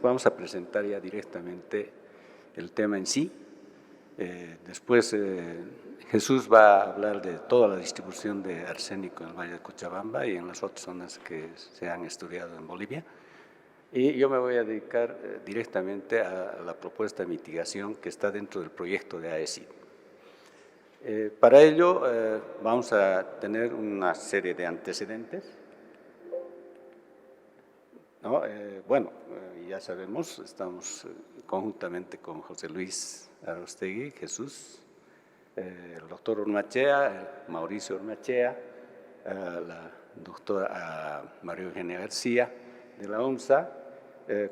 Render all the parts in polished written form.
vamos a presentar ya directamente el tema en sí. Después Jesús va a hablar de toda la distribución de arsénico en el Valle de Cochabamba y en las otras zonas que se han estudiado en Bolivia. Y yo me voy a dedicar directamente a la propuesta de mitigación que está dentro del proyecto de AECID. Para ello vamos a tener una serie de antecedentes. ¿No? Ya sabemos, estamos conjuntamente con José Luis Arostegui, Jesús, el doctor Ormachea, Mauricio Ormachea, la doctora María Eugenia García de la ONSA,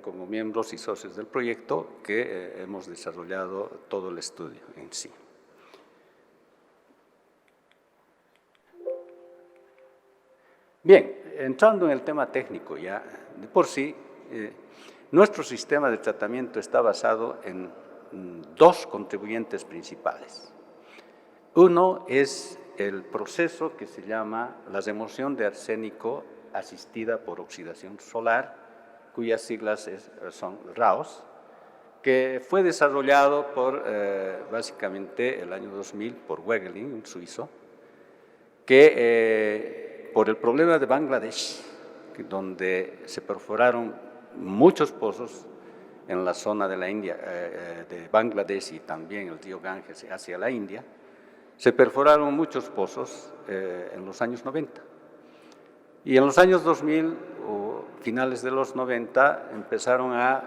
como miembros y socios del proyecto que hemos desarrollado todo el estudio en sí. Bien, entrando en el tema técnico ya, de por sí, nuestro sistema de tratamiento está basado en dos contribuyentes principales. Uno es el proceso que se llama la remoción de arsénico asistida por oxidación solar, cuyas siglas son RAOS, que fue desarrollado por, básicamente, el año 2000 por Wegelin, un suizo, que por el problema de Bangladesh, donde se perforaron muchos pozos en la zona de la India, de Bangladesh y también el río Ganges hacia la India, se perforaron muchos pozos en los años 90. Y en los años 2000 o finales de los 90 empezaron a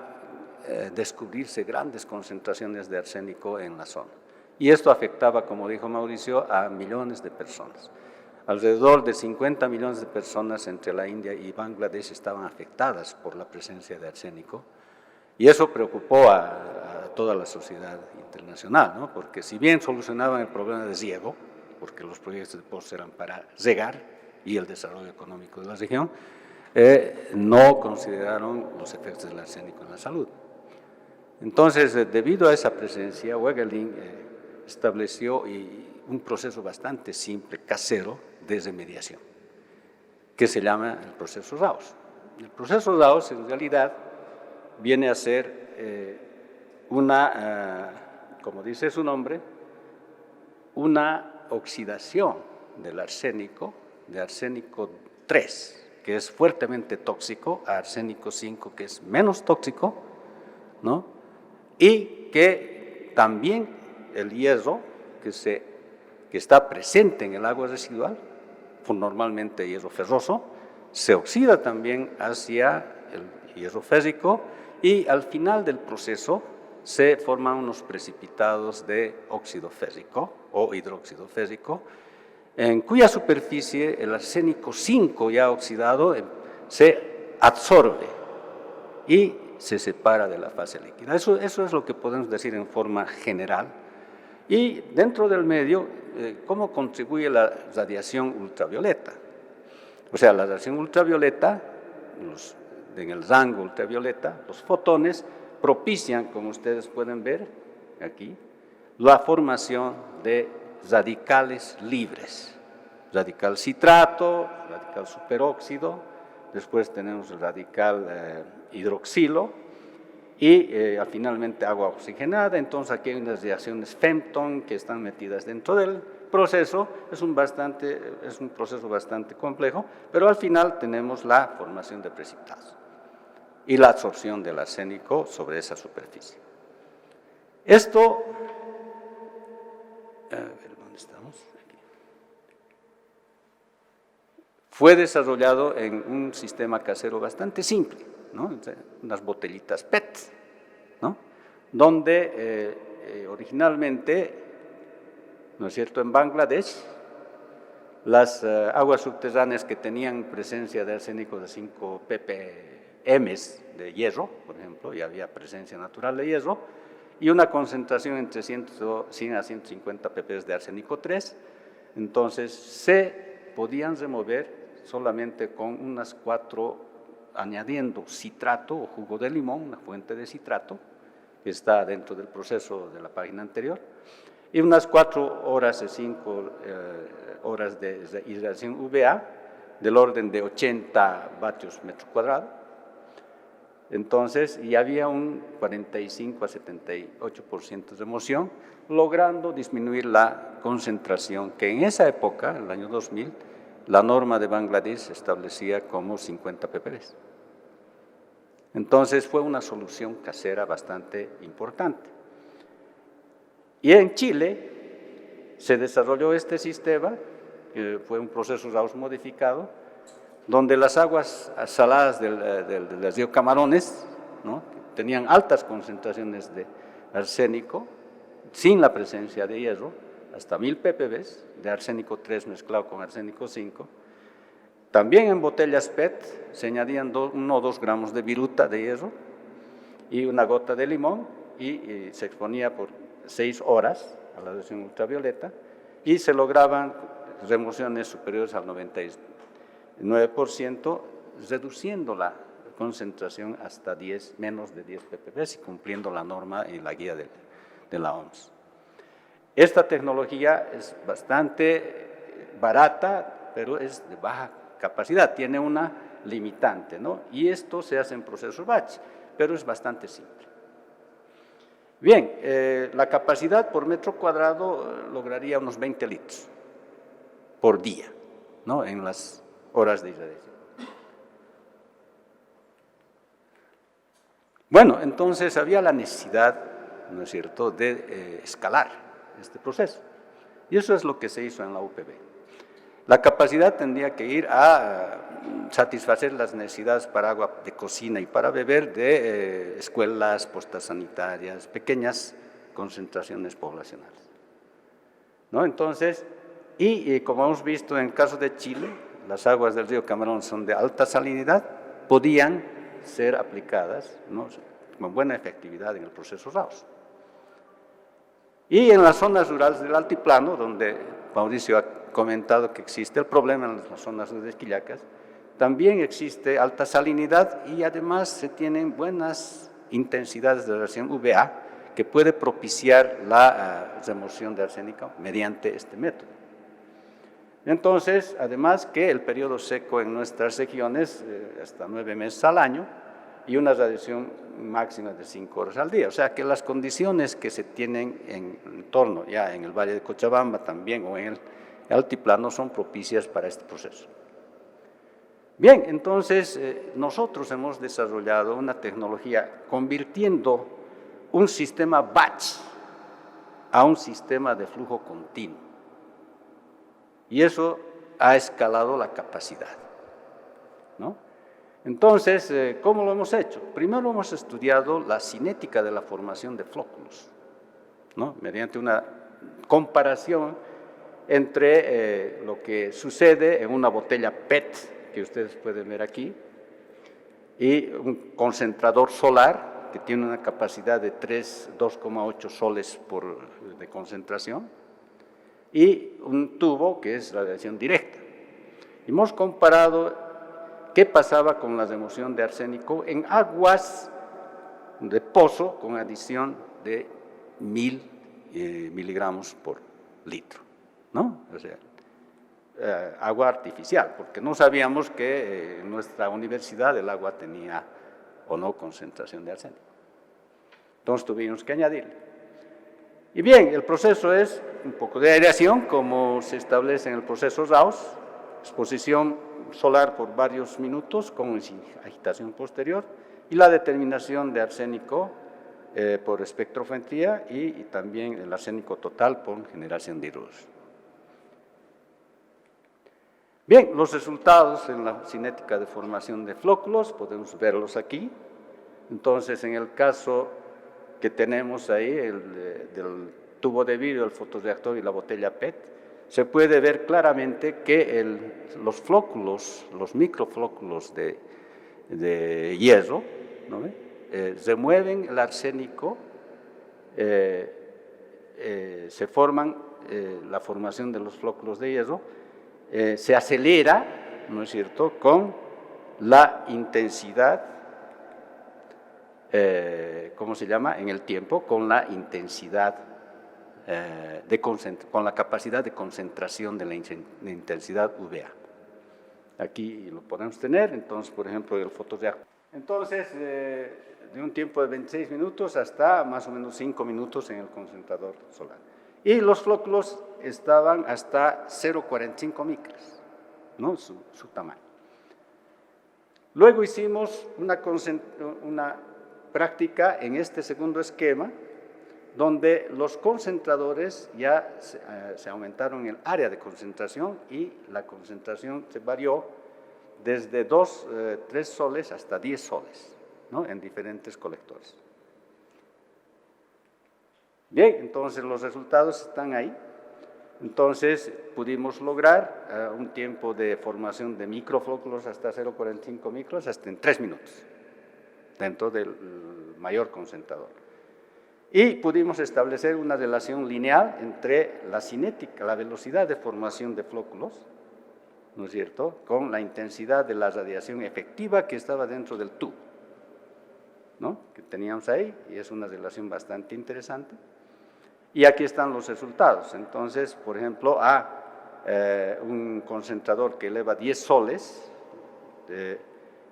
descubrirse grandes concentraciones de arsénico en la zona. Y esto afectaba, como dijo Mauricio, a millones de personas. Alrededor de 50 millones de personas entre la India y Bangladesh estaban afectadas por la presencia de arsénico, y eso preocupó a toda la sociedad internacional, ¿no? Porque si bien solucionaban el problema de riego, porque los proyectos de pozos eran para regar y el desarrollo económico de la región, no consideraron los efectos del arsénico en la salud. Entonces, debido a esa presencia, Wegelin estableció un proceso bastante simple, casero, de remediación, que se llama el proceso RAOS. El proceso RAOS, en realidad, viene a ser como dice su nombre, una oxidación del arsénico, de arsénico 3, que es fuertemente tóxico, a arsénico 5, que es menos tóxico, ¿no? Y que también el hierro que está presente en el agua residual, normalmente hierro ferroso, se oxida también hacia el hierro férrico y al final del proceso se forman unos precipitados de óxido férrico o hidróxido férrico, en cuya superficie el arsénico 5 ya oxidado se absorbe y se separa de la fase líquida. Eso es lo que podemos decir en forma general. Y dentro del medio, ¿cómo contribuye la radiación ultravioleta? O sea, la radiación ultravioleta, en el rango ultravioleta, los fotones propician, como ustedes pueden ver aquí, la formación de radicales libres. Radical citrato, radical superóxido, después tenemos el radical hidroxilo, y finalmente agua oxigenada. Entonces aquí hay unas reacciones Fenton que están metidas dentro del proceso. Es un proceso bastante complejo, pero al final tenemos la formación de precipitados y la absorción del arsénico sobre esa superficie. Esto, a ver, ¿dónde estamos? Aquí. Fue desarrollado en un sistema casero bastante simple, ¿no? Unas botellitas PET, ¿no? Donde originalmente, ¿no es cierto?, en Bangladesh, las aguas subterráneas que tenían presencia de arsénico de 5 ppm de hierro, por ejemplo, y había presencia natural de hierro, y una concentración entre 100 a 150 ppm de arsénico 3, entonces se podían remover solamente con unas 4, añadiendo citrato o jugo de limón, una fuente de citrato, que está dentro del proceso de la página anterior, y unas 4 horas o 5 horas de irradiación UVA del orden de 80 vatios metro cuadrado. Entonces, y había un 45 a 78% de emulsión, logrando disminuir la concentración, que en esa época, en el año 2000, la norma de Bangladesh establecía como 50 ppb. Entonces, fue una solución casera bastante importante. Y en Chile se desarrolló este sistema, que fue un proceso Raus modificado, donde las aguas saladas del río Camarones, ¿no?, tenían altas concentraciones de arsénico, sin la presencia de hierro, hasta 1000 ppb de arsénico 3 mezclado con arsénico 5. También en botellas PET se añadían 1 o 2 gramos de viruta de hierro y una gota de limón, y se exponía por 6 horas a la radiación ultravioleta, y se lograban remociones superiores al 99%, reduciendo la concentración hasta menos de 10 ppb y cumpliendo la norma en la guía de la OMS. Esta tecnología es bastante barata, pero es de baja capacidad, tiene una limitante, ¿no? Y esto se hace en procesos batch, pero es bastante simple. Bien, la capacidad por metro cuadrado lograría unos 20 litros por día, ¿no?, en las horas de irradiación. Bueno, entonces había la necesidad, ¿no es cierto?, de escalar este proceso. Y eso es lo que se hizo en la UPB. La capacidad tendría que ir a satisfacer las necesidades para agua de cocina y para beber de escuelas, postas sanitarias, pequeñas concentraciones poblacionales, ¿no? Entonces, y como hemos visto en el caso de Chile, las aguas del río Camarón son de alta salinidad, podían ser aplicadas, ¿no?, con buena efectividad en el proceso Raus. Y en las zonas rurales del altiplano, donde Mauricio ha comentado que existe el problema en las zonas de Esquillacas, también existe alta salinidad y además se tienen buenas intensidades de radiación UVA que puede propiciar la remoción de arsénico mediante este método. Entonces, además que el periodo seco en nuestras regiones hasta 9 meses al año y una radiación máxima de 5 horas al día. O sea que las condiciones que se tienen en torno, ya en el Valle de Cochabamba también o en el altiplano, son propicias para este proceso. Bien, entonces nosotros hemos desarrollado una tecnología convirtiendo un sistema batch a un sistema de flujo continuo. Y eso ha escalado la capacidad, ¿no? Entonces, ¿cómo lo hemos hecho? Primero hemos estudiado la cinética de la formación de flóculos, ¿no?, mediante una comparación entre lo que sucede en una botella PET, que ustedes pueden ver aquí, y un concentrador solar que tiene una capacidad de 2,8 soles de concentración, y un tubo que es radiación directa. Hemos comparado qué pasaba con la remoción de arsénico en aguas de pozo con adición de 1000 miligramos por litro, ¿no? O sea, agua artificial, porque no sabíamos que en nuestra universidad el agua tenía o no concentración de arsénico. Entonces tuvimos que añadirle. Y bien, el proceso es un poco de aireación, como se establece en el proceso Raus, exposición solar por varios minutos con agitación posterior, y la determinación de arsénico por espectrometría y también el arsénico total por generación de hidrógeno. Bien, los resultados en la cinética de formación de flóculos, podemos verlos aquí. Entonces, en el caso que tenemos ahí, del tubo de vidrio, el fotorreactor y la botella PET, se puede ver claramente que los flóculos, los microflóculos de hierro, ¿no?, remueven el arsénico, se forman la formación de los flóculos de hierro, se acelera, ¿no es cierto?, con la intensidad, ¿cómo se llama?, en el tiempo, con la intensidad, con la capacidad de concentración de la intensidad UVA. Aquí lo podemos tener, entonces, por ejemplo, el fotorreactor. Entonces, de un tiempo de 26 minutos hasta más o menos 5 minutos en el concentrador solar. Y los flóculos estaban hasta 0,45 micras, ¿no? Su tamaño. Luego hicimos una práctica en este segundo esquema, donde los concentradores ya se aumentaron el área de concentración y la concentración se varió desde 3 soles hasta 10 soles, ¿no? En diferentes colectores. Bien, entonces los resultados están ahí. Entonces pudimos lograr un tiempo de formación de microflóculos hasta 0,45 micros hasta en 3 minutos, dentro del mayor concentrador. Y pudimos establecer una relación lineal entre la cinética, la velocidad de formación de flóculos, ¿no es cierto?, con la intensidad de la radiación efectiva que estaba dentro del tubo, ¿no?, que teníamos ahí, y es una relación bastante interesante. Y aquí están los resultados. Entonces, por ejemplo, un concentrador que eleva 10 soles,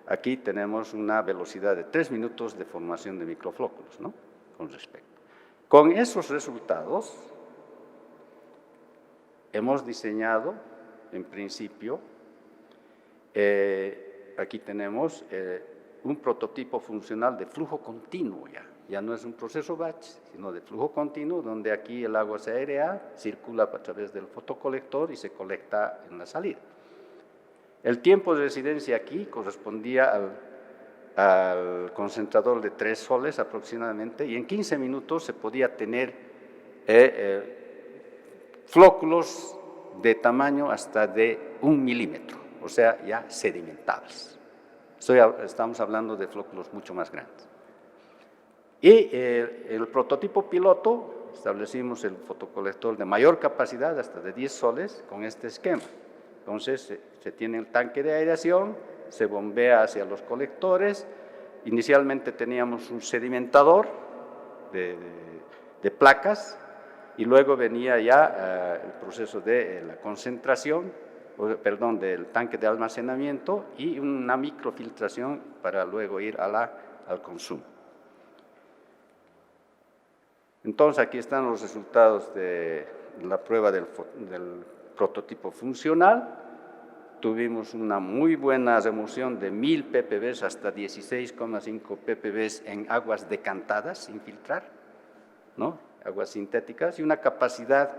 aquí tenemos una velocidad de 3 minutos de formación de microflóculos, ¿no?, con respecto. Con esos resultados, hemos diseñado, en principio, aquí tenemos un prototipo funcional de flujo continuo ya no es un proceso batch, sino de flujo continuo, donde aquí el agua se airea, circula a través del fotocolector y se colecta en la salida. El tiempo de residencia aquí correspondía al concentrador de 3 soles aproximadamente, y en 15 minutos se podía tener flóculos de tamaño hasta de 1 milímetro, o sea, ya sedimentables. Estamos hablando de flóculos mucho más grandes. Y el prototipo piloto, establecimos el fotocolector de mayor capacidad, hasta de 10 soles, con este esquema. Entonces, se tiene el tanque de aireación, se bombea hacia los colectores. Inicialmente teníamos un sedimentador de placas, y luego venía ya el proceso de la concentración, del tanque de almacenamiento, y una microfiltración para luego ir al consumo. Entonces, aquí están los resultados de la prueba del prototipo funcional. Tuvimos una muy buena remoción de 1000 ppb hasta 16,5 ppb en aguas decantadas, sin filtrar, ¿no?, aguas sintéticas, y una capacidad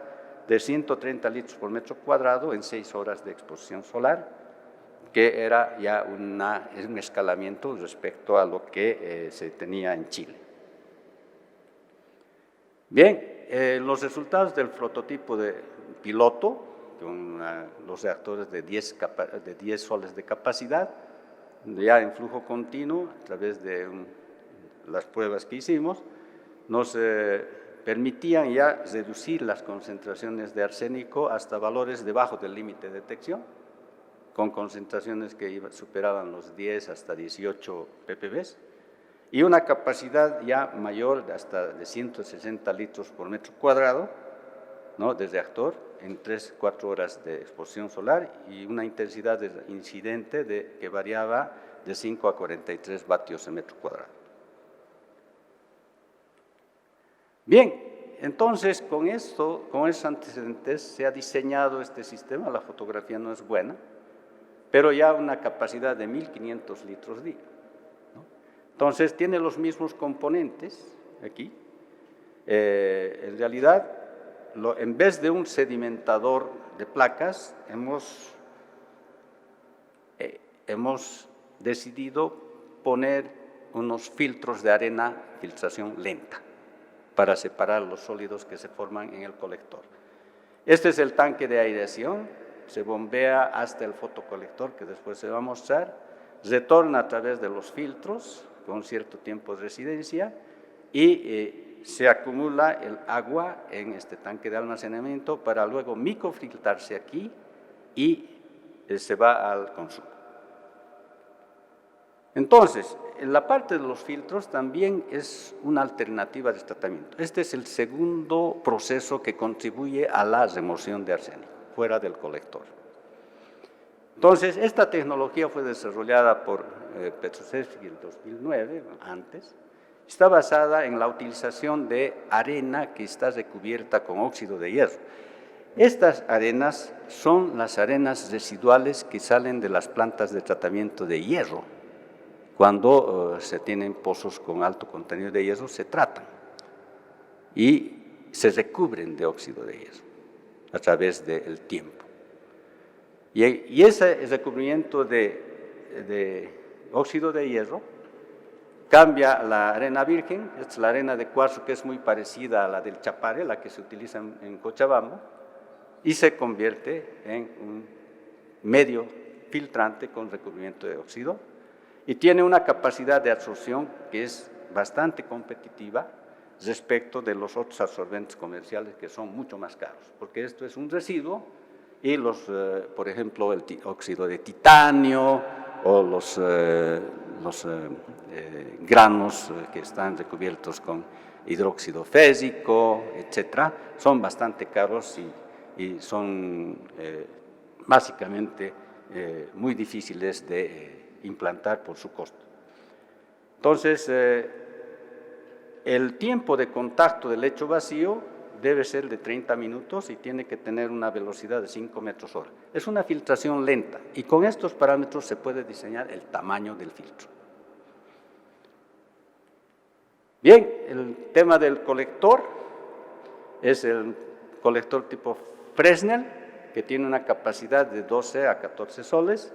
de 130 litros por metro cuadrado en 6 horas de exposición solar, que era ya un escalamiento respecto a lo que se tenía en Chile. Bien, los resultados del prototipo de piloto, con los reactores de 10 soles de capacidad, ya en flujo continuo, a través de las pruebas que hicimos, nos permitían ya reducir las concentraciones de arsénico hasta valores debajo del límite de detección, con concentraciones que superaban los 10 hasta 18 ppb, y una capacidad ya mayor hasta de 160 litros por metro cuadrado, ¿no?, de reactor, en 3-4 horas de exposición solar, y una intensidad de incidente que variaba de 5 a 43 vatios en metro cuadrado. Bien, entonces con esos antecedentes se ha diseñado este sistema. La fotografía no es buena, pero ya una capacidad de 1500 litros día, ¿no? Entonces tiene los mismos componentes aquí. En realidad, en vez de un sedimentador de placas, hemos decidido poner unos filtros de arena, filtración lenta, para separar los sólidos que se forman en el colector. Este es el tanque de aireación, se bombea hasta el fotocolector, que después se va a mostrar, retorna a través de los filtros con cierto tiempo de residencia, y se acumula el agua en este tanque de almacenamiento para luego microfiltrarse aquí y se va al consumo. Entonces, en la parte de los filtros también es una alternativa de tratamiento. Este es el segundo proceso que contribuye a la remoción de arsénico fuera del colector. Entonces, esta tecnología fue desarrollada por Petrocevic en el 2009, antes. Está basada en la utilización de arena que está recubierta con óxido de hierro. Estas arenas son las arenas residuales que salen de las plantas de tratamiento de hierro. Cuando se tienen pozos con alto contenido de hierro, se tratan y se recubren de óxido de hierro a través del tiempo. Y ese recubrimiento de óxido de hierro cambia la arena virgen, es la arena de cuarzo que es muy parecida a la del Chapare, la que se utiliza en Cochabamba, y se convierte en un medio filtrante con recubrimiento de óxido y tiene una capacidad de absorción que es bastante competitiva respecto de los otros absorbentes comerciales que son mucho más caros, porque esto es un residuo y por ejemplo, el óxido de titanio o los granos que están recubiertos con hidróxido fésico, etcétera, son bastante caros y son básicamente muy difíciles de implantar por su costo. Entonces, el tiempo de contacto del lecho vacío debe ser de 30 minutos y tiene que tener una velocidad de 5 metros hora. Es una filtración lenta y con estos parámetros se puede diseñar el tamaño del filtro. Bien, el tema del colector es el colector tipo Fresnel, que tiene una capacidad de 12 a 14 soles,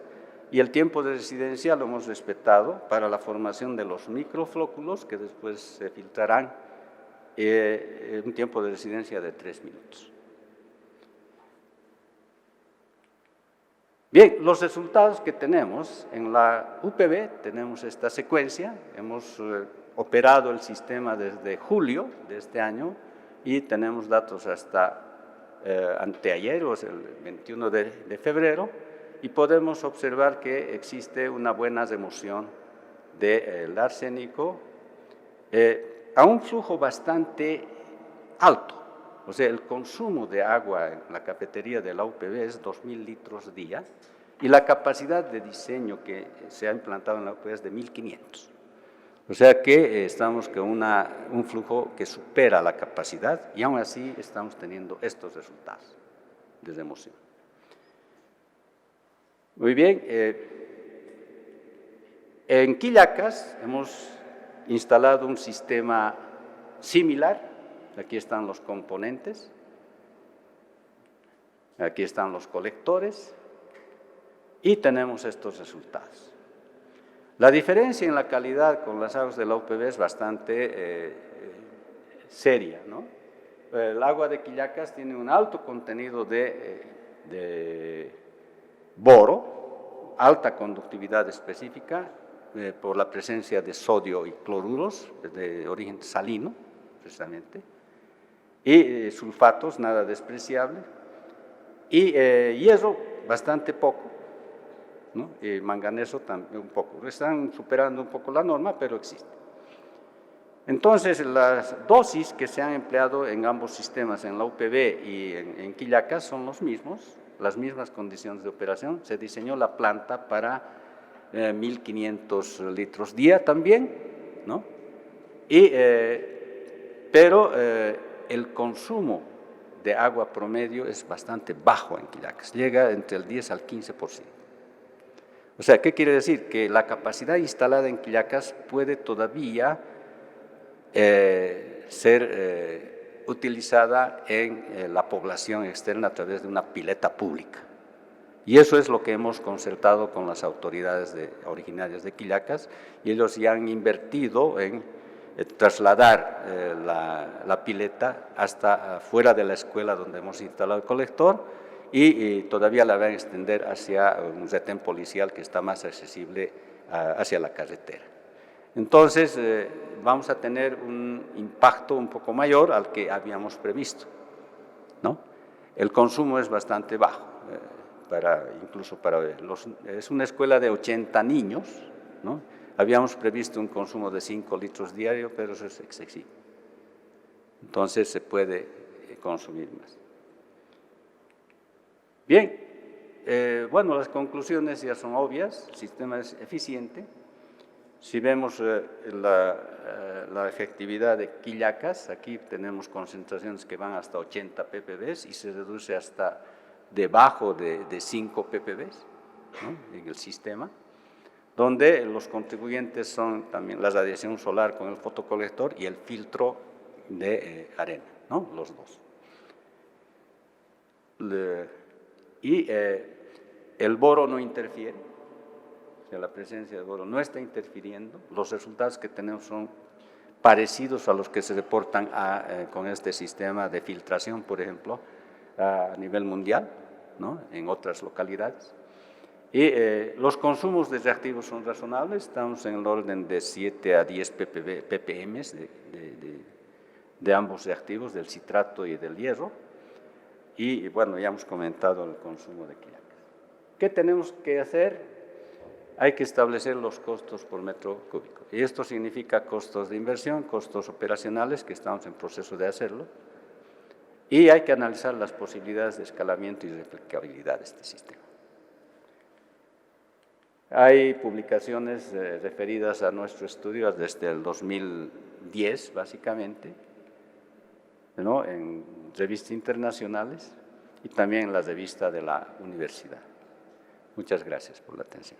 y el tiempo de residencia lo hemos respetado para la formación de los microflóculos que después se filtrarán un tiempo de residencia de 3 minutos. Bien, los resultados que tenemos en la UPB, tenemos esta secuencia, hemos operado el sistema desde julio de este año y tenemos datos hasta anteayer, o sea, el 21 de febrero, y podemos observar que existe una buena remoción del arsénico a un flujo bastante alto. O sea, el consumo de agua en la cafetería de la UPB es 2.000 litros día y la capacidad de diseño que se ha implantado en la UPB es de 1.500. O sea que estamos con un flujo que supera la capacidad y aún así estamos teniendo estos resultados de remoción. Muy bien, en Quillacas hemos instalado un sistema similar. Aquí están los componentes, aquí están los colectores y tenemos estos resultados. La diferencia en la calidad con las aguas de la UPB es bastante seria, ¿no? El agua de Quillacas tiene un alto contenido de boro, alta conductividad específica por la presencia de sodio y cloruros de origen salino, precisamente, y sulfatos, nada despreciable, y hierro, bastante poco, ¿no? Y manganeso también un poco. Están superando un poco la norma, pero existe. Entonces, las dosis que se han empleado en ambos sistemas, en la UPB y en Quillacas, son los mismos, las mismas condiciones de operación. Se diseñó la planta para 1.500 litros día también, ¿no? Pero el consumo de agua promedio es bastante bajo en Quillacas, llega entre el 10 al 15%. O sea, ¿qué quiere decir? Que la capacidad instalada en Quillacas puede todavía ser utilizada en la población externa a través de una pileta pública. Y eso es lo que hemos concertado con las autoridades originarias de Quillacas, y ellos ya han invertido en trasladar la pileta hasta fuera de la escuela donde hemos instalado el colector y todavía la van a extender hacia un retén policial que está más accesible hacia la carretera. Entonces, vamos a tener un impacto un poco mayor al que habíamos previsto, ¿no? El consumo es bastante bajo, es una escuela de 80 niños, ¿no? Habíamos previsto un consumo de 5 litros diarios, pero eso es excesivo. Entonces, se puede consumir más. Bien, bueno, las conclusiones ya son obvias, el sistema es eficiente. Si vemos la efectividad de Quillacas, aquí tenemos concentraciones que van hasta 80 ppb y se reduce hasta debajo de 5 ppb, ¿no?, en el sistema, donde los contribuyentes son también la radiación solar con el fotocolector y el filtro de arena, ¿no?, los dos. El boro no interfiere, o sea, la presencia de boro no está interfiriendo. Los resultados que tenemos son parecidos a los que se reportan con este sistema de filtración, por ejemplo, a nivel mundial, ¿no?, en otras localidades. Y los consumos de reactivos son razonables, estamos en el orden de 7 a 10 ppm de ambos reactivos, del citrato y del hierro. Y bueno, ya hemos comentado el consumo de Quillacas. ¿Qué tenemos que hacer? Hay que establecer los costos por metro cúbico. Y esto significa costos de inversión, costos operacionales, que estamos en proceso de hacerlo. Y hay que analizar las posibilidades de escalamiento y replicabilidad de este sistema. Hay publicaciones referidas a nuestro estudio desde el 2010, básicamente, ¿no?, en revistas internacionales y también en la revista de la universidad. Muchas gracias por la atención.